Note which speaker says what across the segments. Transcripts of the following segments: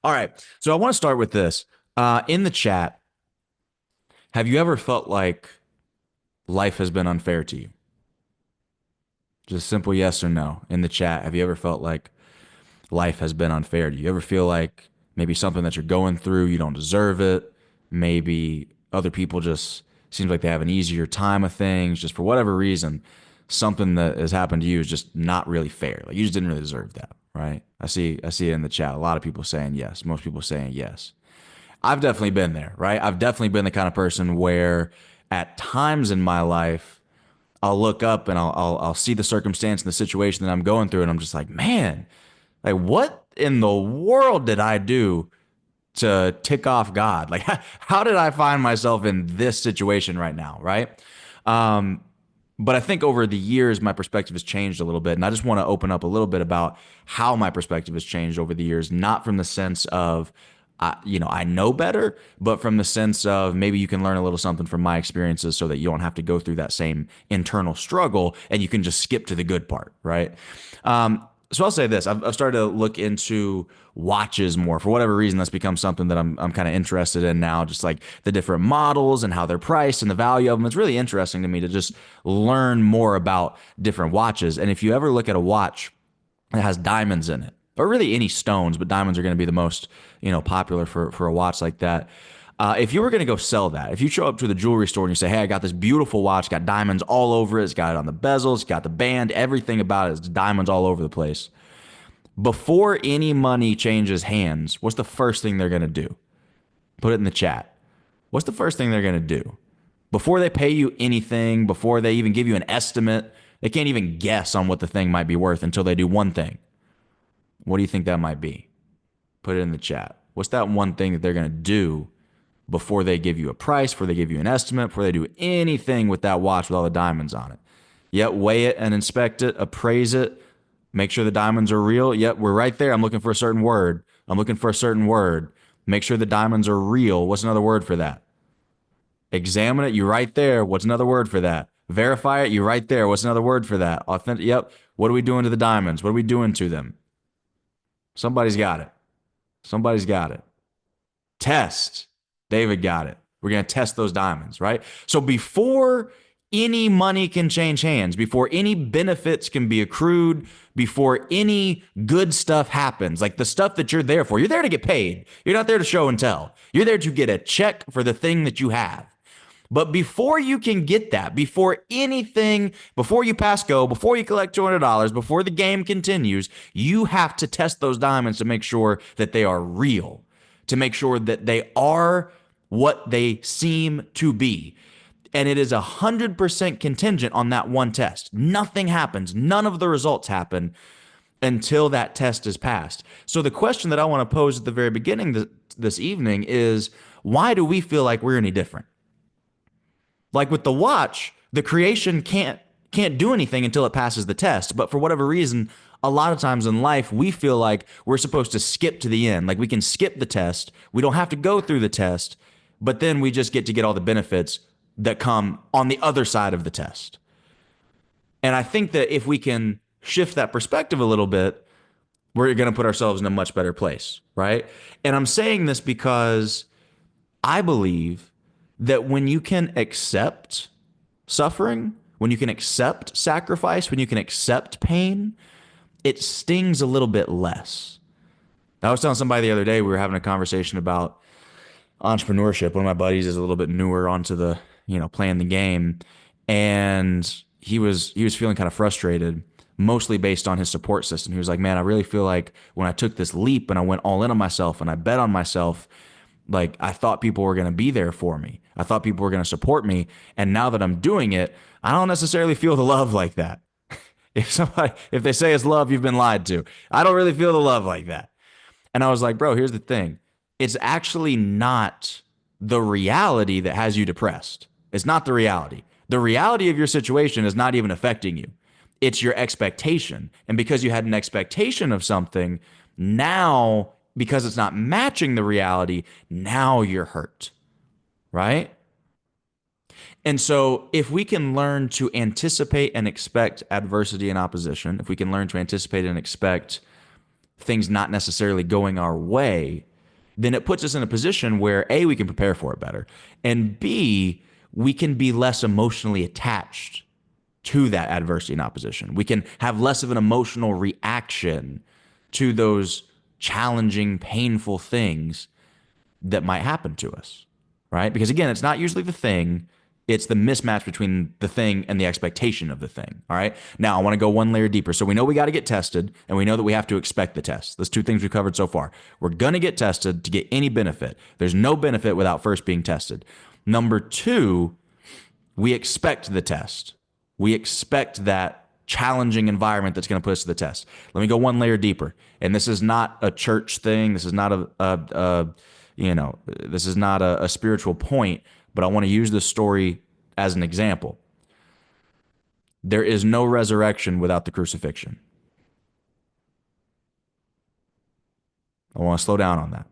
Speaker 1: All right. So I want to start with this. In the chat, have you ever felt like life has been unfair to you? Just simple yes or no in the chat. Have you ever felt like life has been unfair to you? You ever feel like maybe something that you're going through, you don't deserve it? Maybe other people just seems like they have an easier time of things, just for whatever reason, something that has happened to you is just not really fair. Like you just didn't really deserve that, right? I see it in the chat. A lot of people saying yes, most people saying yes. I've definitely been there, right? I've definitely been the kind of person where at times in my life, I'll look up and I'll see the circumstance and the situation that I'm going through, and I'm just like, man, like what in the world did I do to tick off God? Like, how did I find myself in this situation right now, right? Um, but I think over the years, my perspective has changed a little bit. And I just want to open up a little bit about how my perspective has changed over the years, not from the sense of, I know better, but from the sense of maybe you can learn a little something from my experiences so that you don't have to go through that same internal struggle and you can just skip to the good part, right? So I'll say this: I've started to look into watches more. For whatever reason, that's become something that I'm kind of interested in now. Just like the different models and how they're priced and the value of them. It's really interesting to me to just learn more about different watches. And if you ever look at a watch that has diamonds in it, or really any stones, but diamonds are going to be the most popular for a watch like that. If you were going to go sell that, if you show up to the jewelry store and you say, "Hey, I got this beautiful watch, got diamonds all over it, it's got it on the bezels, it's got the band, everything about it is diamonds all over the place." Before any money changes hands, what's the first thing they're going to do? Put it in the chat. What's the first thing they're going to do? Before they pay you anything, before they even give you an estimate, they can't even guess on what the thing might be worth until they do one thing. What do you think that might be? Put it in the chat. What's that one thing that they're going to do before they give you a price, before they give you an estimate, before they do anything with that watch with all the diamonds on it? Yep, weigh it and inspect it, appraise it, make sure the diamonds are real. Yep, we're right there. I'm looking for a certain word. I'm looking for a certain word. Make sure the diamonds are real. What's another word for that? Examine it. You right there. What's another word for that? Verify it. You right there. What's another word for that? Authentic. Yep. What are we doing to the diamonds? What are we doing to them? Somebody's got it. Somebody's got it. Test. David got it. We're going to test those diamonds, right? So before any money can change hands, before any benefits can be accrued, before any good stuff happens, like the stuff that you're there to get paid. You're not there to show and tell. You're there to get a check for the thing that you have. But before you can get that, before anything, before you pass go, before you collect $200, before the game continues, you have to test those diamonds to make sure that they are real, to make sure that they are what they seem to be. And it is 100% contingent on that one test. Nothing happens. None of the results happen until that test is passed. So the question that I want to pose at the very beginning this evening is, why do we feel like we're any different? Like with the watch, the creation can't do anything until it passes the test. But for whatever reason, a lot of times in life, we feel like we're supposed to skip to the end. Like we can skip the test. We don't have to go through the test, but then we just get to get all the benefits that come on the other side of the test. And I think that if we can shift that perspective a little bit, we're going to put ourselves in a much better place, right? And I'm saying this because I believe that when you can accept suffering, when you can accept sacrifice, when you can accept pain, it stings a little bit less. I was telling somebody the other day, we were having a conversation about entrepreneurship. One of my buddies is a little bit newer onto the, playing the game. And he was feeling kind of frustrated, mostly based on his support system. He was like, man, I really feel like when I took this leap and I went all in on myself and I bet on myself, like I thought people were going to be there for me. I thought people were going to support me. And now that I'm doing it, I don't necessarily feel the love like that. If they say it's love, you've been lied to. I don't really feel the love like that. And I was like, bro, here's the thing. It's actually not the reality that has you depressed. It's not the reality. The reality of your situation is not even affecting you. It's your expectation. And because you had an expectation of something, now because it's not matching the reality, now you're hurt, right? And so if we can learn to anticipate and expect adversity and opposition, if we can learn to anticipate and expect things not necessarily going our way, then it puts us in a position where A, we can prepare for it better, and B, we can be less emotionally attached to that adversity and opposition. We can have less of an emotional reaction to those challenging, painful things that might happen to us, right? Because again, it's not usually the thing, it's the mismatch between the thing and the expectation of the thing. All right. Now, I want to go one layer deeper. So we know we got to get tested and we know that we have to expect the test. Those two things we've covered so far. We're going to get tested to get any benefit. There's no benefit without first being tested. Number two, we expect the test. We expect that challenging environment that's going to put us to the test. Let me go one layer deeper. And this is not a church thing. This is not this is not a spiritual point, but I want to use this story as an example. There is no resurrection without the crucifixion. I want to slow down on that.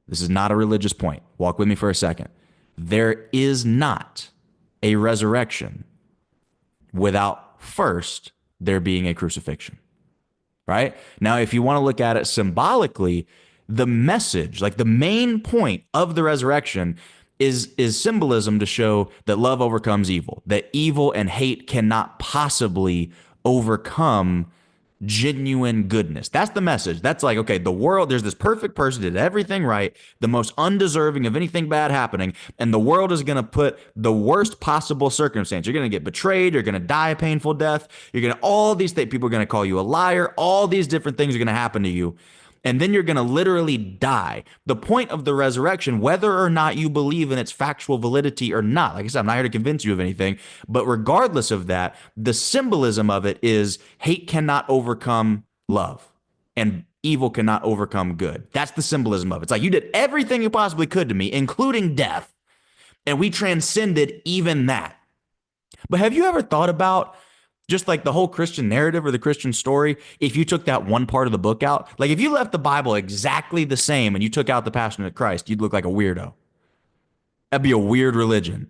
Speaker 1: This is not a religious point. Walk with me for a second. There is not a resurrection without first there being a crucifixion. Right? Now, if you want to look at it symbolically, the message, like the main point of the resurrection is symbolism to show that love overcomes evil, that evil and hate cannot possibly overcome genuine goodness. That's the message. That's like, okay, the world, there's this perfect person, did everything right, the most undeserving of anything bad happening, and the world is going to put the worst possible circumstance. You're going to get betrayed, you're going to die a painful death, you're going to, all these things, people are going to call you a liar, all these different things are going to happen to you. And then you're going to literally die. The point of the resurrection, whether or not you believe in its factual validity or not, like I said, I'm not here to convince you of anything, but regardless of that, the symbolism of it is hate cannot overcome love and evil cannot overcome good. That's the symbolism of it. It's like you did everything you possibly could to me, including death, and we transcended even that. But have you ever thought about just like the whole Christian narrative or the Christian story, if you took that one part of the book out? Like if you left the Bible exactly the same and you took out the Passion of Christ, you'd look like a weirdo. That'd be a weird religion.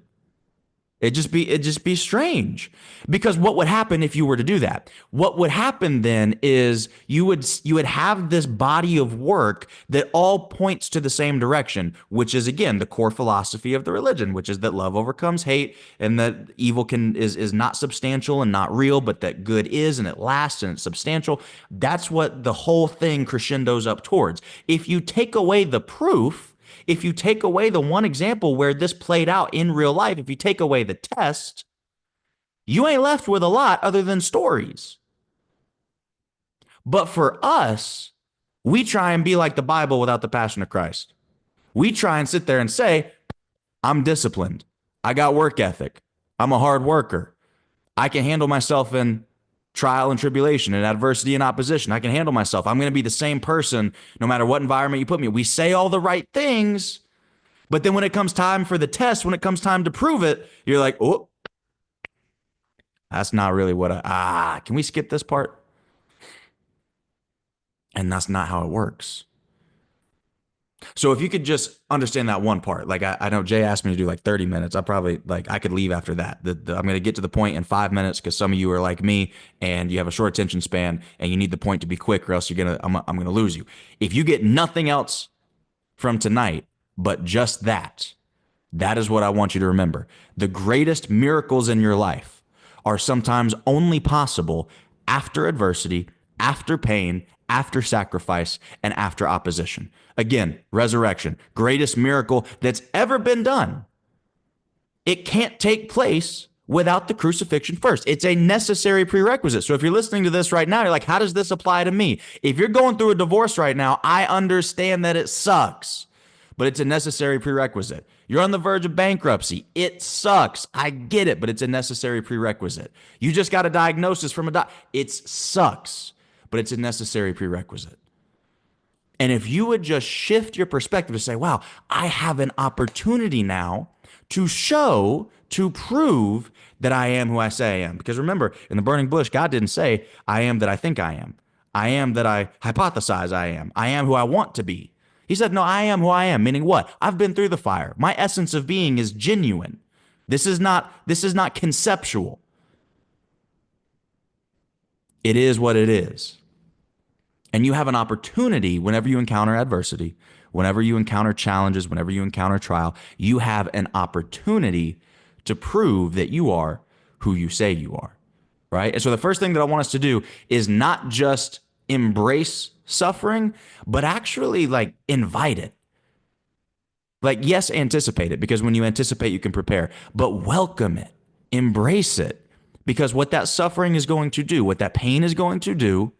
Speaker 1: It'd just be strange. Because what would happen if you were to do that? What would happen then is you would have this body of work that all points to the same direction, which is again the core philosophy of the religion, which is that love overcomes hate and that evil is not substantial and not real, but that good is and it lasts and it's substantial. That's what the whole thing crescendos up towards. If you take away the proof, if you take away the one example where this played out in real life, if you take away the test, you ain't left with a lot other than stories. But for us, we try and be like the Bible without the Passion of Christ. We try and sit there and say, I'm disciplined. I got work ethic. I'm a hard worker. I can handle myself in trial and tribulation and adversity and opposition. I can handle myself. I'm going to be the same person no matter what environment you put me. We say all the right things, but then when it comes time for the test, when it comes time to prove it, you're like, oh, that's not really what can we skip this part? And that's not how it works. So if you could just understand that one part, like I know Jay asked me to do like 30 minutes. I could leave after that. I'm going to get to the point in 5 minutes because some of you are like me and you have a short attention span and you need the point to be quick or else I'm going to lose you. If you get nothing else from tonight, but just that, that is what I want you to remember. The greatest miracles in your life are sometimes only possible after adversity, after pain, after sacrifice, and after opposition. Again, resurrection, greatest miracle that's ever been done. It can't take place without the crucifixion first. It's a necessary prerequisite. So if you're listening to this right now, you're like, how does this apply to me? If you're going through a divorce right now, I understand that it sucks, but it's a necessary prerequisite. You're on the verge of bankruptcy. It sucks. I get it, but it's a necessary prerequisite. You just got a diagnosis from a doctor. It sucks, but it's a necessary prerequisite. And if you would just shift your perspective to say, wow, I have an opportunity now to show, to prove that I am who I say I am. Because remember, in the burning bush, God didn't say, I am that I think I am. I am that I hypothesize I am. I am who I want to be. He said, no, I am who I am, meaning what? I've been through the fire. My essence of being is genuine. This is not conceptual. It is what it is. And you have an opportunity whenever you encounter adversity, whenever you encounter challenges, whenever you encounter trial, you have an opportunity to prove that you are who you say you are. Right. And so the first thing that I want us to do is not just embrace suffering, but actually like invite it. Like, yes, anticipate it because when you anticipate, you can prepare, but welcome it, embrace it. Because what that suffering is going to do, what that pain is going to do,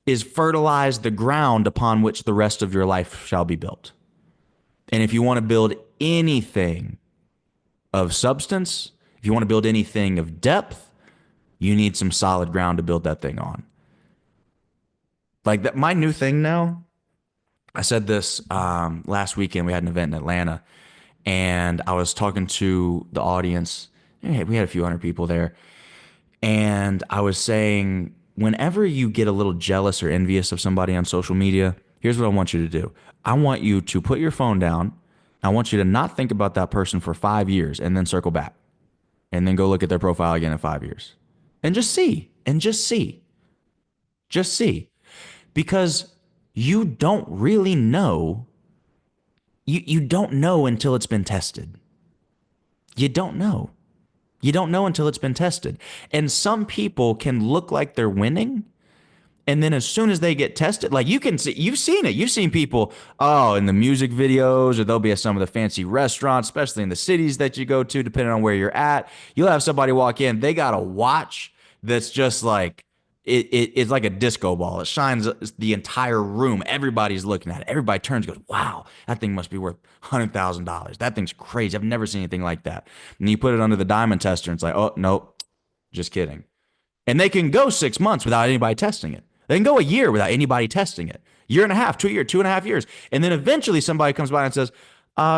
Speaker 1: is fertilize the ground upon which the rest of your life shall be built. And if you want to build anything of substance, if you want to build anything of depth, you need some solid ground to build that thing on. Like that, my new thing now. I said this last weekend. We had an event in Atlanta, and I was talking to the audience. We had a few hundred people there, and I was saying, whenever you get a little jealous or envious of somebody on social media, here's what I want you to do. I want you to put your phone down. I want you to not think about that person for 5 years and then circle back and then go look at their profile again in 5 years and just see and just see because you don't really know. You don't know until it's been tested. You don't know. You don't know until it's been tested. And some people can look like they're winning. And then as soon as they get tested, like you can see, you've seen it. You've seen people, oh, in the music videos, or they'll be at some of the fancy restaurants, especially in the cities that you go to, depending on where you're at. You'll have somebody walk in, they got a watch that's just like, it's like a disco ball. It shines the entire room. Everybody's looking at it. Everybody turns and goes, wow, that thing must be worth $100,000. That thing's crazy. I've never seen anything like that. And you put it under the diamond tester and it's like, oh, nope, just kidding. And they can go 6 months without anybody testing it. They can go a year without anybody testing it. Year and a half, 2 year, 2.5 years. And then eventually somebody comes by and says,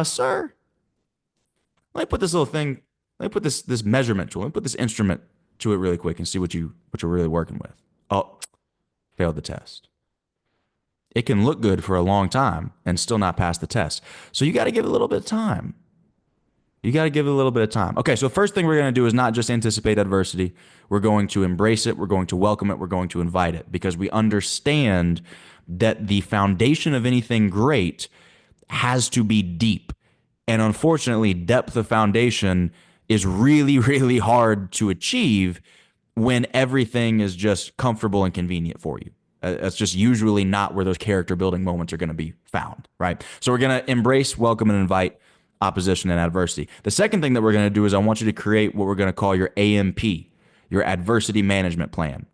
Speaker 1: sir, let me put this little thing, let me put this measurement tool, let me put this instrument to it really quick and see what you're really working with. Oh, failed the test. It can look good for a long time and still not pass the test. So you got to give it a little bit of time. You got to give it a little bit of time. Okay, so first thing we're going to do is not just anticipate adversity. We're going to embrace it. We're going to welcome it. We're going to invite it because we understand that the foundation of anything great has to be deep. And unfortunately, depth of foundation is really, really hard to achieve when everything is just comfortable and convenient for you. That's just usually not where those character building moments are going to be found, right? So we're going to embrace, welcome, and invite opposition and adversity. The second thing that we're going to do is I want you to create what we're going to call your AMP, your adversity management plan.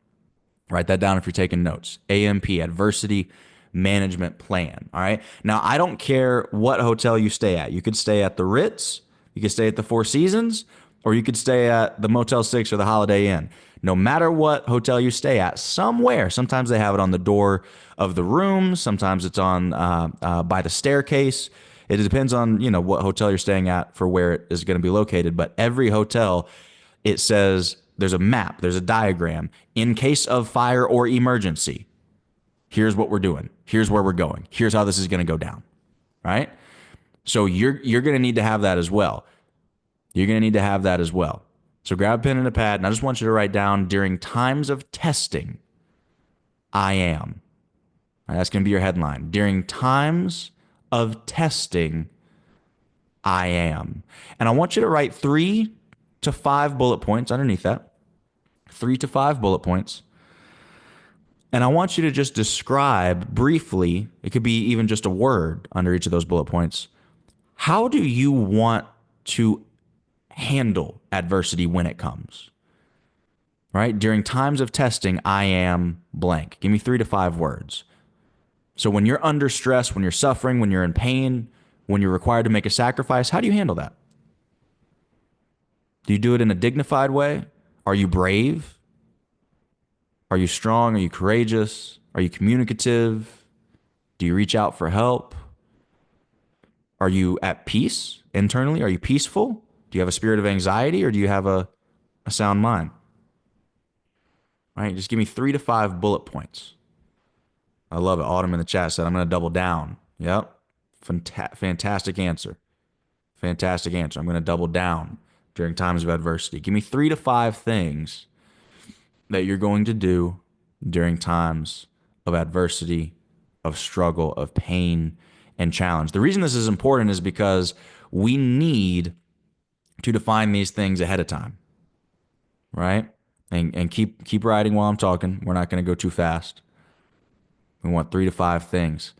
Speaker 1: Write that down if you're taking notes. AMP, adversity management plan. All right. Now, I don't care what hotel you stay at. You could stay at the Ritz, you could stay at the Four Seasons, or you could stay at the Motel 6 or the Holiday Inn. No matter what hotel you stay at, somewhere, sometimes they have it on the door of the room, sometimes it's on by the staircase. It depends on, what hotel you're staying at for where it is going to be located. But every hotel, it says there's a map, there's a diagram. In case of fire or emergency, here's what we're doing. Here's where we're going. Here's how this is going to go down. Right? So you're going to need to have that as well. You're going to need to have that as well. So grab a pen and a pad, and I just want you to write down, during times of testing, I am. All right, that's going to be your headline. During times of testing, I am. And I want you to write 3 to 5 bullet points underneath that. 3 to 5 bullet points. And I want you to just describe briefly, it could be even just a word under each of those bullet points. How do you want to handle adversity when it comes? Right? During times of testing, I am blank. Give me 3 to 5 words. So when you're under stress, when you're suffering, when you're in pain, when you're required to make a sacrifice, how do you handle that? Do you do it in a dignified way? Are you brave? Are you strong? Are you courageous? Are you communicative? Do you reach out for help? Are you at peace internally? Are you peaceful? Do you have a spirit of anxiety, or do you have a sound mind? All right, just give me 3 to 5 bullet points. I love it. Autumn in the chat said, I'm going to double down. Yep. Fantastic answer. Fantastic answer. I'm going to double down during times of adversity. Give me 3 to 5 things that you're going to do during times of adversity, of struggle, of pain, and challenge. The reason this is important is because we need to define these things ahead of time, right? And keep writing while I'm talking. We're not going to go too fast. We want 3 to 5 things.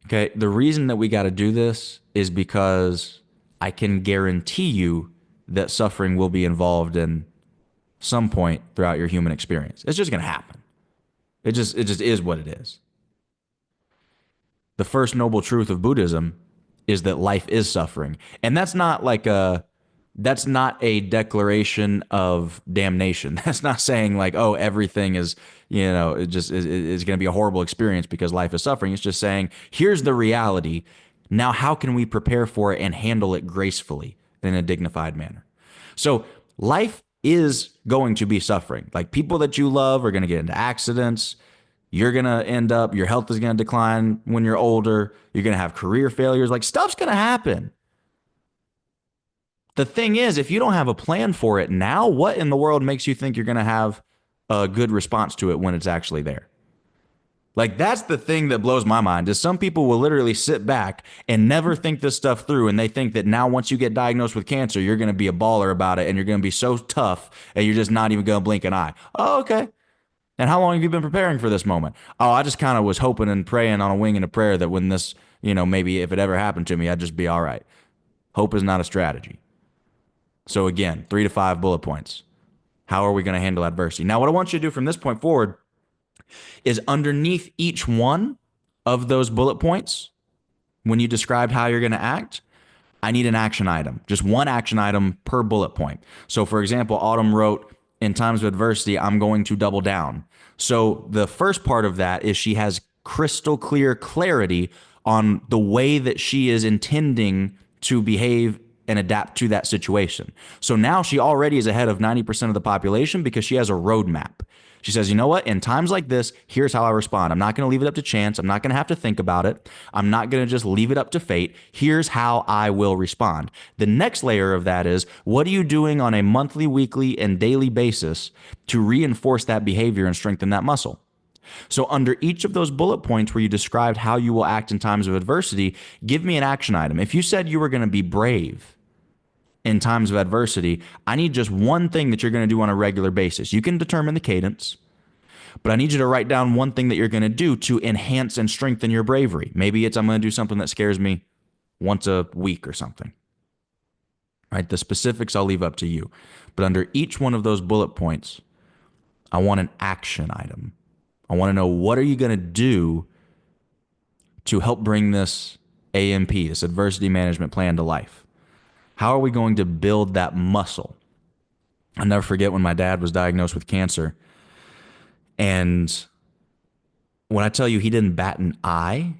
Speaker 1: Okay. The reason that we got to do this is because I can guarantee you that suffering will be involved in some point throughout your human experience. It's just going to happen. It just is what it is. The first noble truth of Buddhism is that life is suffering. And that's not a declaration of damnation. That's not saying like, oh, everything is, it just is going to be a horrible experience because life is suffering. It's just saying, here's the reality. Now, how can we prepare for it and handle it gracefully in a dignified manner? So life is going to be suffering. Like people that you love are going to get into accidents. You're going to end up, your health is going to decline when you're older. You're going to have career failures. Like stuff's going to happen. The thing is, if you don't have a plan for it now, what in the world makes you think you're going to have a good response to it when it's actually there? Like that's the thing that blows my mind is some people will literally sit back and never think this stuff through. And they think that now once you get diagnosed with cancer, you're going to be a baller about it and you're going to be so tough and you're just not even going to blink an eye. Oh, okay. And how long have you been preparing for this moment? Oh, I just kind of was hoping and praying on a wing and a prayer that when this, maybe if it ever happened to me, I'd just be all right. Hope is not a strategy. So again, 3 to 5 bullet points. How are we going to handle adversity? Now, what I want you to do from this point forward is underneath each one of those bullet points, when you describe how you're going to act, I need an action item, just one action item per bullet point. So for example, Autumn wrote, in times of adversity, I'm going to double down. So the first part of that is she has crystal clear clarity on the way that she is intending to behave and adapt to that situation. So now she already is ahead of 90% of the population because she has a roadmap. She says, you know what? In times like this, here's how I respond. I'm not going to leave it up to chance. I'm not going to have to think about it. I'm not going to just leave it up to fate. Here's how I will respond. The next layer of that is, what are you doing on a monthly, weekly, and daily basis to reinforce that behavior and strengthen that muscle? So under each of those bullet points where you described how you will act in times of adversity, give me an action item. If you said you were going to be brave in times of adversity, I need just one thing that you're going to do on a regular basis. You can determine the cadence, but I need you to write down one thing that you're going to do to enhance and strengthen your bravery. Maybe it's I'm going to do something that scares me once a week or something. Right? The specifics I'll leave up to you. But under each one of those bullet points, I want an action item. I want to know, what are you going to do to help bring this AMP, this adversity management plan, to life? How are we going to build that muscle? I'll never forget when my dad was diagnosed with cancer. And when I tell you he didn't bat an eye,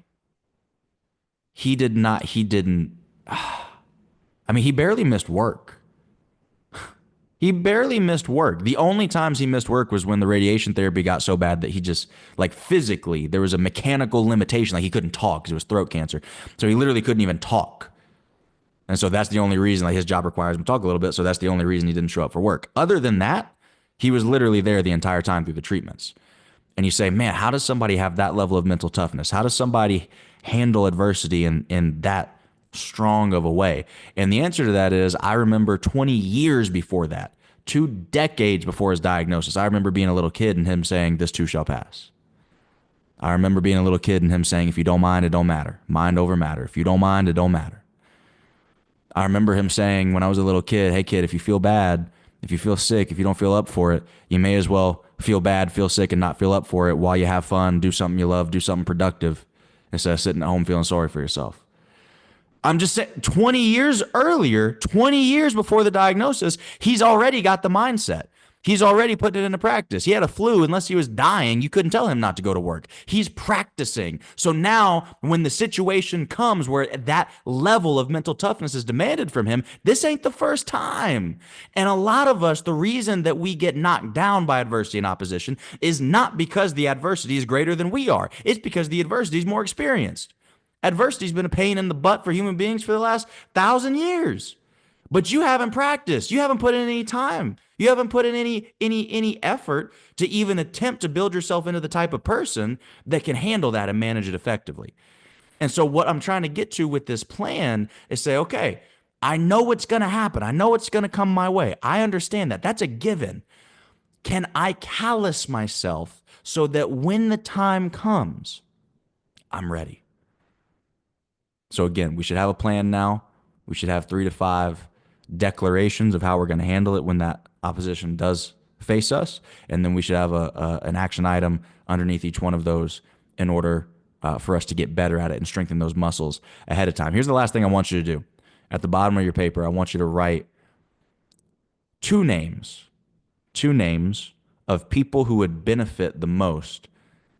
Speaker 1: he didn't, I mean, he barely missed work. He barely missed work. The only times he missed work was when the radiation therapy got so bad that he just, like physically, there was a mechanical limitation. Like he couldn't talk because it was throat cancer. So he literally couldn't even talk. And so that's the only reason, like his job requires him to talk a little bit. So that's the only reason he didn't show up for work. Other than that, he was literally there the entire time through the treatments. And you say, man, how does somebody have that level of mental toughness? How does somebody handle adversity in that strong of a way? And the answer to that is, I remember 20 years before that, 2 decades before his diagnosis, I remember being a little kid and him saying, this too shall pass. I remember being a little kid and him saying, if you don't mind, it don't matter. Mind over matter. If you don't mind, it don't matter. I remember him saying when I was a little kid, hey kid, if you feel bad, if you feel sick, if you don't feel up for it, you may as well feel bad, feel sick, and not feel up for it while you have fun, do something you love, do something productive, instead of sitting at home feeling sorry for yourself. I'm just saying, 20 years earlier, 20 years before the diagnosis, he's already got the mindset. He's already putting it into practice. He had a flu. Unless he was dying, you couldn't tell him not to go to work. He's practicing. So now when the situation comes where that level of mental toughness is demanded from him, this ain't the first time. And a lot of us, the reason that we get knocked down by adversity and opposition is not because the adversity is greater than we are. It's because the adversity is more experienced. Adversity has been a pain in the butt for human beings for the last 1,000 years. But you haven't practiced. You haven't put in any time. You haven't put in any effort to even attempt to build yourself into the type of person that can handle that and manage it effectively. And so what I'm trying to get to with this plan is say, okay, I know what's going to happen. I know it's going to come my way. I understand that. That's a given. Can I callous myself so that when the time comes, I'm ready? So again, we should have a plan now. We should have 3 to 5 declarations of how we're going to handle it when that opposition does face us, and then we should have an action item underneath each one of those in order for us to get better at it and strengthen those muscles ahead of time. Here's the last thing I want you to do. At the bottom of your paper, I want you to write two names, two names of people who would benefit the most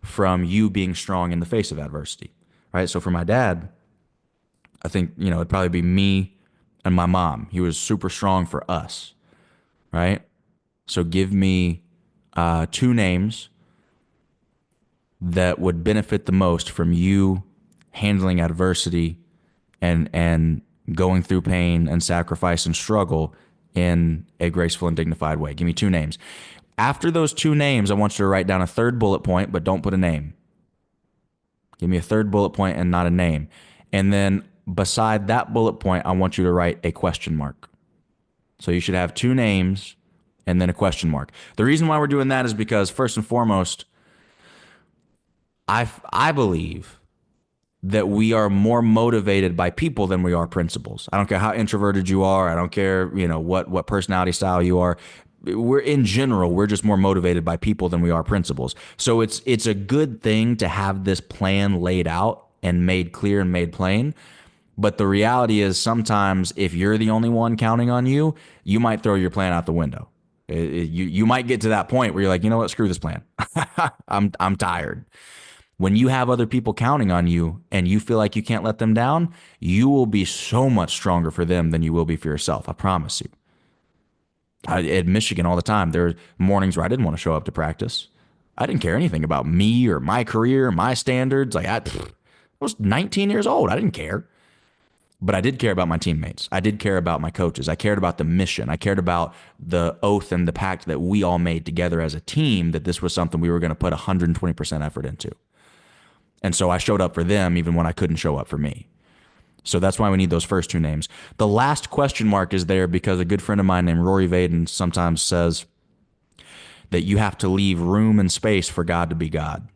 Speaker 1: from you being strong in the face of adversity. Right? So for my dad, I think, it'd probably be me and my mom. He was super strong for us, right? So give me two names that would benefit the most from you handling adversity and going through pain and sacrifice and struggle in a graceful and dignified way. Give me two names. After those two names, I want you to write down a third bullet point, but don't put a name. Give me a third bullet point and not a name. And then beside that bullet point, I want you to write a question mark. So you should have two names and then a question mark. The reason why we're doing that is because, first and foremost, I believe that we are more motivated by people than we are principles. I don't care how introverted you are. I don't care, what personality style you are. We're just more motivated by people than we are principles. So it's a good thing to have this plan laid out and made clear and made plain. But the reality is sometimes if you're the only one counting on you, you might throw your plan out the window. You might get to that point where you're like, you know what, screw this plan. I'm tired. When you have other people counting on you and you feel like you can't let them down, you will be so much stronger for them than you will be for yourself. I promise you. At Michigan all the time, there were mornings where I didn't want to show up to practice. I didn't care anything about me or my career, my standards. I was 19 years old. I didn't care. But I did care about my teammates. I did care about my coaches. I cared about the mission. I cared about the oath and the pact that we all made together as a team, that this was something we were going to put 120% effort into. And so I showed up for them even when I couldn't show up for me. So that's why we need those first two names. The last question mark is there because a good friend of mine named Rory Vaden sometimes says that you have to leave room and space for God to be God.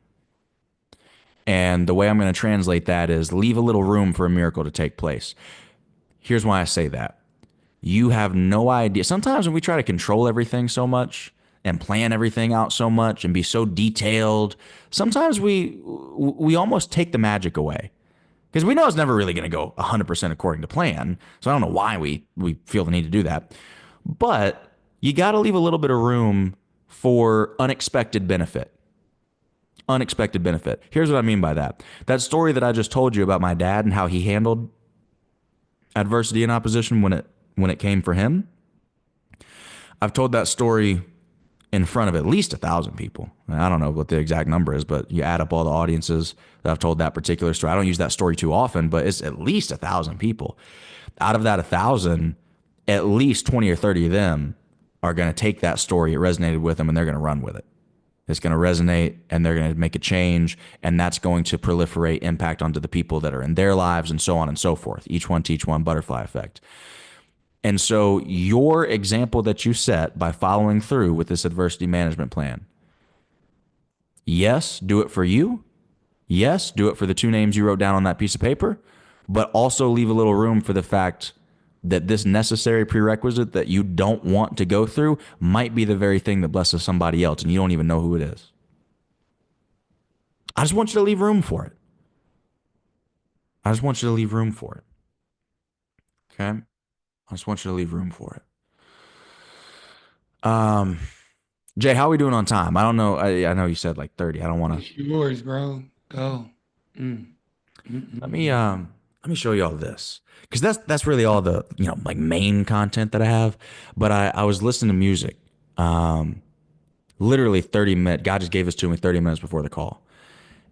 Speaker 1: And the way I'm going to translate that is leave a little room for a miracle to take place. Here's why I say that. You have no idea. Sometimes when we try to control everything so much and plan everything out so much and be so detailed, sometimes we almost take the magic away. Because we know it's never really going to go 100% according to plan. So I don't know why we feel the need to do that. But you got to leave a little bit of room for unexpected benefit. Unexpected benefit. Here's what I mean by that. That story that I just told you about my dad and how he handled adversity and opposition when it came for him. I've told that story in front of at least 1,000 people. I don't know what the exact number is, but you add up all the audiences that I've told that particular story. I don't use that story too often, but it's at least 1,000 people. Out of that 1,000, at least 20 or 30 of them are going to take that story. It resonated with them and they're going to run with it. It's going to resonate and they're going to make a change, and that's going to proliferate impact onto the people that are in their lives and so on and so forth. Each one teach one, butterfly effect. And so your example that you set by following through with this adversity management plan, yes, do it for you. Yes, do it for the two names you wrote down on that piece of paper, but also leave a little room for the fact that this necessary prerequisite that you don't want to go through might be the very thing that blesses somebody else and you don't even know who it is. I just want you to leave room for it. I just want you to leave room for it. Okay? I just want you to leave room for it. Jay, how are we doing on time? I don't know. I know you said like 30. I don't want to.
Speaker 2: It's yours, bro. Go. Mm.
Speaker 1: Let me show you all this, because that's really all the like main content that I have. But I was listening to music, literally 30 minutes. God just gave this to me 30 minutes before the call,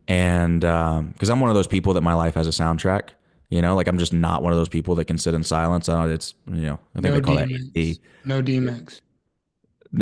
Speaker 1: and because I'm one of those people that my life has a soundtrack. Like I'm just not one of those people that can sit in silence. It's I think
Speaker 2: No
Speaker 1: they call that
Speaker 2: DMX.
Speaker 1: AD.
Speaker 2: No DMX.